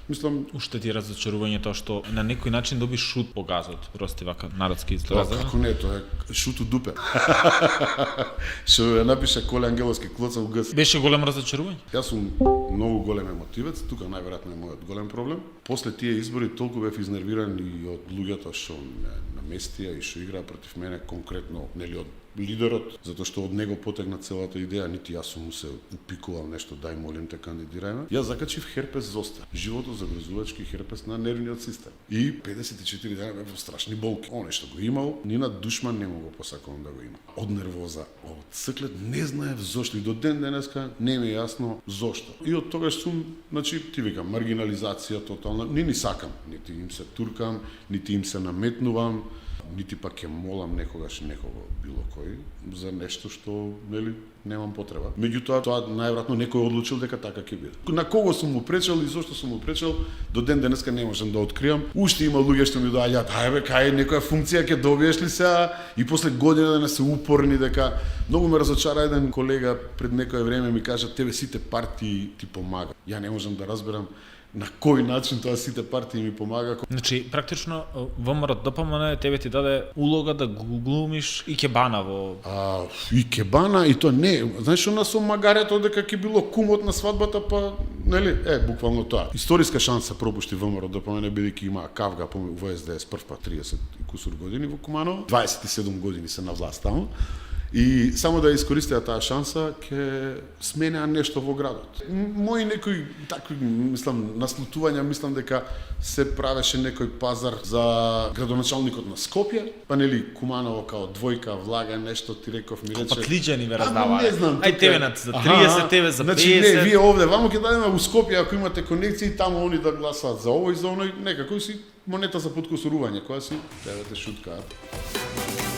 Мислам, Уште ти разочарување тоа што на некој начин доби шут по газот, прости вака народски израза. како не, тоа е шут у дупе. Што ја напиша Коле Ангеловски клоца у гс. Беше големо разочарување? Јас сум многу голем емотивец, тука најверојатно е мојот голем проблем. После тие избори толку бев изнервиран и од луѓето што ме наместија и што играа против мене, конкретно, нели од лидерот, затоа што од него потегна целата идеја, нити јас сум се упикувал нешто, дај молим те кандидирајме. Јас закачив херпес зостар, животозагрозувачки херпес на нервниот систем. И 54 дена бев во страшни болки. Оне што го имал, ни на душман не го посакувам да го има. Од нервоза, од цклет, не знаев зошто и до ден денеска не ми е јасно зошто. И од тогаш сум, значи, ти викам, маргинализација тотална, ни сакам, нити им се туркам, нити им се наметнувам, нити пак ќе молам некогаш некого, било кој, за нешто што, нели, немам потреба. Меѓутоа, тоа најверојатно некој одлучил дека така ќе биде. На кого сум му пречел и зошто сум му пречел, до ден денеска не можам да откриам. Уште има луѓе што ми доаѓаат, ајбе, кај некоја функција ќе добиеш ли се, и после година да не се упорни дека многу ме разочара еден колега пред некое време ми кажа, тебе сите партии ти помага. Ја не можам да разберам на кој начин тоа сите партии ми помага. Значи, практично, ВМРО ДПМН тебе ти даде улога да глумиш и кебана во... И кебана, и тоа не, знаеш, она со магарето дека ќе било кумот на свадбата, па, нели, буквално тоа. Историска шанса пропушти ВМРО ДПМН, бидејќи имаа кавга во СДС прв пат 30 и кусур години во Куманово, 27 години се на власт таму. И само да искористеа таа шанса, ќе сменеа нешто во градот. Мои некои такви, мислам, наслутувања, мислам дека се правеше некој пазар за градоначалникот на Скопје, па нели Куманово као двојка влага нешто, ти реков ми рече. Паклиџани ве раздаваа. Не знам. Ај тебе за 30, тебе за 50. Значи не, вие овде, вамо ќе дадеме у Скопје ако имате конекции, таму они да гласаат за овој, за оној, некако си монета за подкусурување, која си, тебе те шуткаат.